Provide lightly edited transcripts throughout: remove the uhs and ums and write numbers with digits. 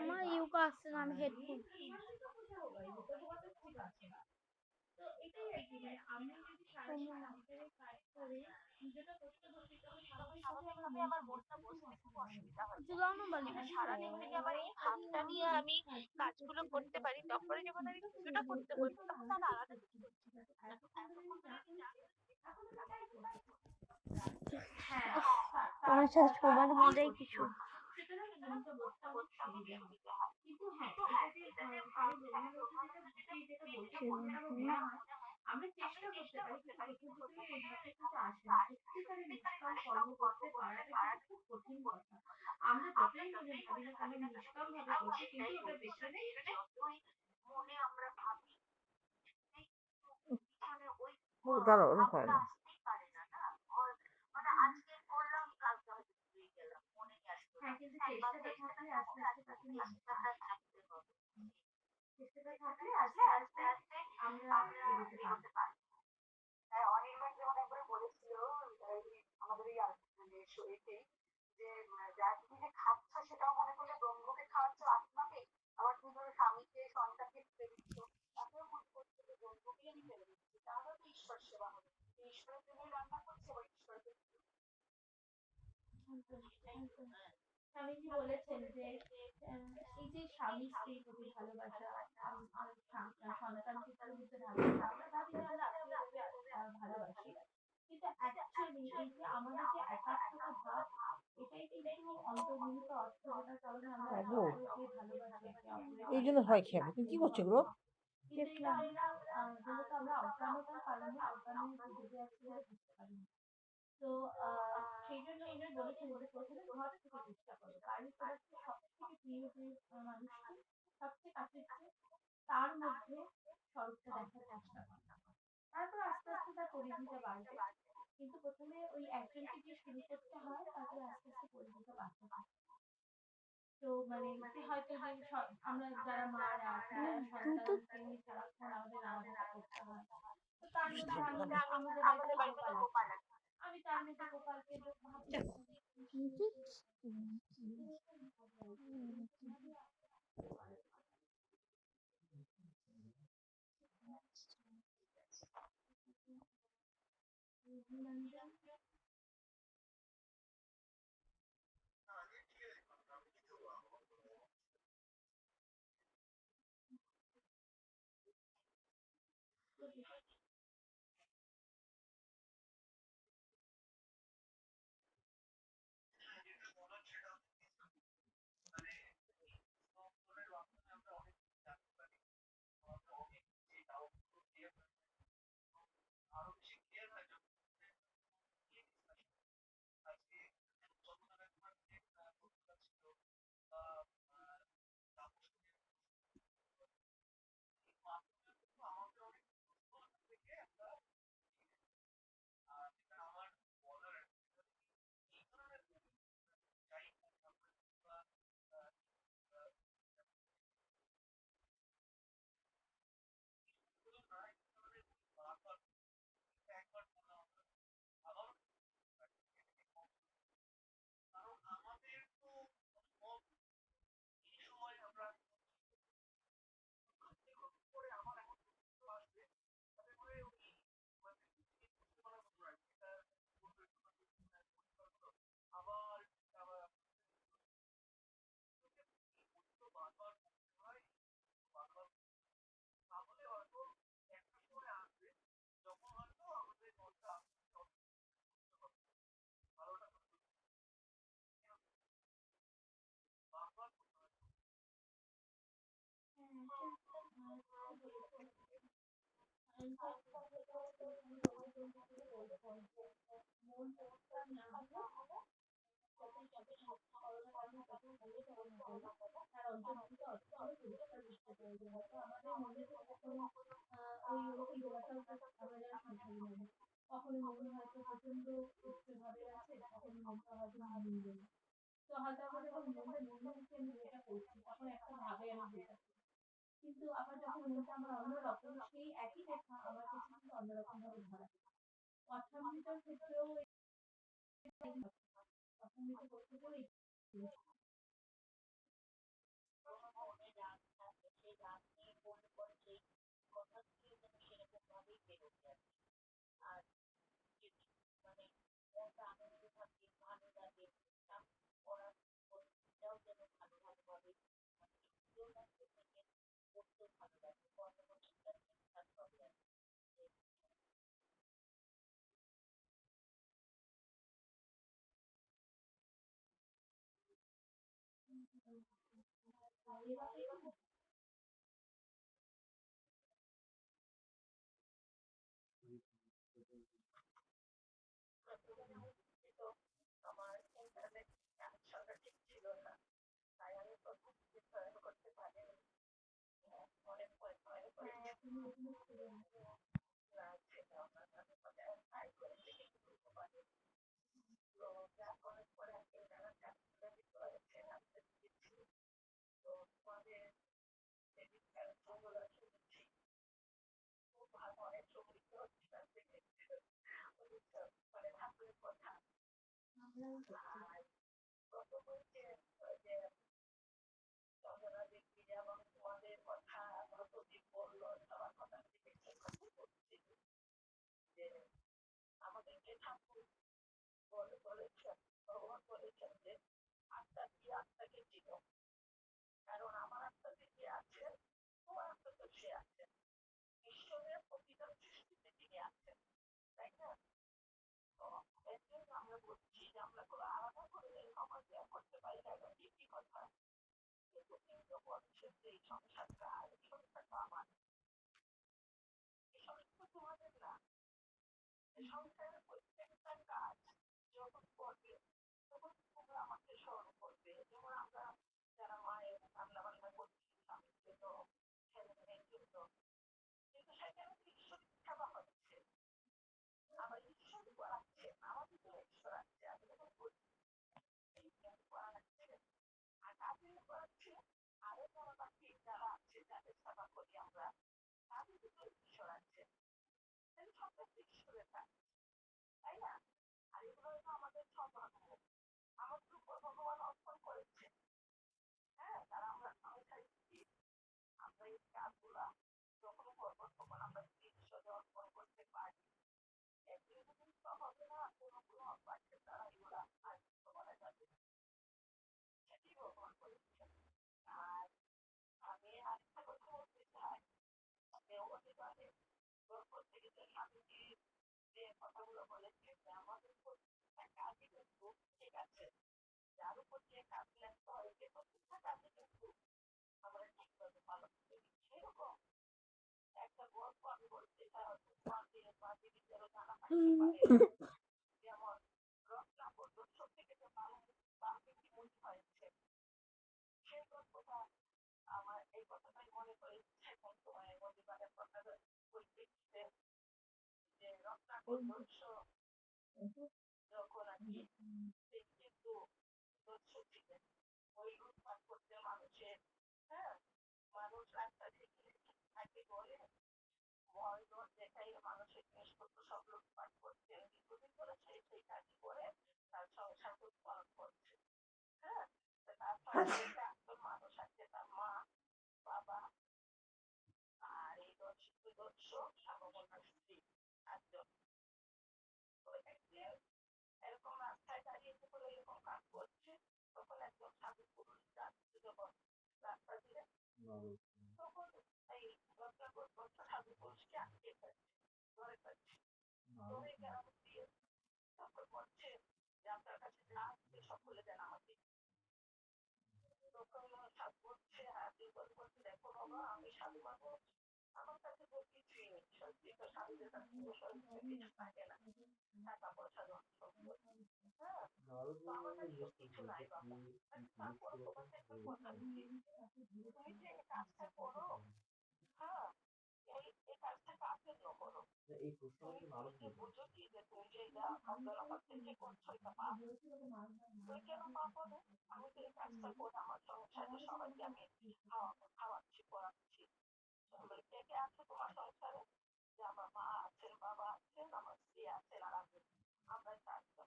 আমার ইউকো আসছে না, আমি হেডফোন। তবে স্বাভাবিকভাবে আমার মনটা বসতে খুব অসুবিধা হয়। কিন্তু বালি সারাদিন যদি আমার এই ভাবটা নিয়ে আমি কাজগুলো করতে পারি, তারপরে যখন আমি পুজোটা করতে বসবো তখন তো আমি আলাদা কিছু করছি না। এতক্ষণ ধরে আমি যা হ্যাঁ, তোমার সাথে তোমার মজাই কিছু। করতে অনেক সুবিধা হয়। কিন্তু হ্যাঁ, এটা যে মানে প্রধানত যেটা বলতে আমার মনে হয় আমরা চেষ্টা করতে পারি কিন্তু প্রথম প্রথমে এই ভাবটা কিন্তু আসবে না। সত্যিকারের নিষ্কাম কর্ম করতে পারাটা কিন্তু খুব কঠিন কথা। আমরা যতই মনে ভাবি না কেন আমি নিষ্কাম ভাবে করছি, কিন্তু ওটার পেছনে যতই মনে আমরা ভাবি সেই পিছনে ওই ভাবটা আসতেই পারে না না। মানে আজকে করলাম কালকে হয়তো ভুলে গেলাম, মনে আসলো না। কিন্তু চেষ্টাটা থাকলে আস্তে আস্তে চেষ্টাটা থাকতে হবে। চেষ্টাটা থাকলে আস্তে আস্তে আমরা এগোতে পারবো। হ্যাঁ, অনির্বাণ যেমন একবার বলেছিল আমাদের এই মানে এতেই যে যা তুমি যে খাচ্ছ সেটাও মনে করলে ব্রহ্মকে খাওয়াচ্ছ, আত্মাকে। আবার তুমি ধরো স্বামীকে সন্তানকে ফেলে দিচ্ছ, তাতেও মনে করছো যে ব্রহ্মকেই আমি ফেলে দিচ্ছি, তাহলে তো ঈশ্বর সেবা হলো। ঈশ্বরের জন্য রান্না করছে আবার ঈশ্বরকে। স্বামীজি বলেছেন যে এই যে স্বামী স্ত্রীর প্রতি ভালোবাসা, সন্তান পিতার প্রতি ভালোবাসা, আমরা ভাবি যে আমরা আত্মীয়ভাবে ভালোবাসি, কিন্তু অ্যাকচুয়ালি এই যে আমাদের যে একাত্মতা ভাব, এটাই কিন্তু অন্তর্নিহিত অর্থ, যেটার কারণে আমরা একে অপরকে ভালোবাসি, একে অপরের এই জন্য পাশে ভয় থাকি। খেয়ে তুমি কি করছো এগুলো? কিন্তু এটা আমরা যেহেতু আমরা অজ্ঞানতার কারণে অজ্ঞানে ডুবে আছি বলে বুঝতে পারি না। তো সেই জন্য উনি বলেছেন যে প্রথমে ঘর থেকে চেষ্টা করো, বাড়ির তোমার সব থেকে প্রিয় যে মানুষটি, সবচেয়ে কাছের যে, তার মধ্যে স্বরূপটা দেখার চেষ্টা করো। তারপর আস্তে আস্তে তার পরিধিটা বাড়বে, কিন্তু প্রথমে ওই একজনকে দিয়ে শুরু করতে হয়, তারপরে আস্তে আস্তে পরিধিটা বাড়তে থাকে। তো মানে কি হয়তো যে আমরা যারা মারা আছি, যারা সন্তানকে নিয়ে সারাক্ষণ আমাদের রান্নাবান্না করতে হয়, তো তার মধ্যে আমি আমাদের বাড়িতে তো গোপাল আছে, আমি তার মধ্যে গোপালকে ভাবি। তার অন্তর্নিহিত অর্থগুলো পরিষ্কার বুঝতে পারি, যে হয়তো আমাদের মনে কখনো ওই গোলাটাকে আমরা যারা সংসারী মানুষ, কখনো মনে হয়তো প্রচন্ড উচ্চ ভাবে আছে, কখনো মনটা হয়তো নিম্ন। তো হয়তো আমরা যখন মনটা নিম্ন দিকে আমি যেটা করছি, তখন একটা ভাবে আমি বোঝাচ্ছি, কিন্তু আবার যখন মনটা আমার অন্যরকম, সেই একই লেখা আমার কাছে কিন্তু অন্যরকম ভাবে ধরা যায়। অর্থান্বিতার ক্ষেত্রেও অর্থান্বিত করতে গেলে হ্যাঁ, তুমি ওখানে ছিলে না। আমরাও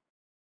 করছি।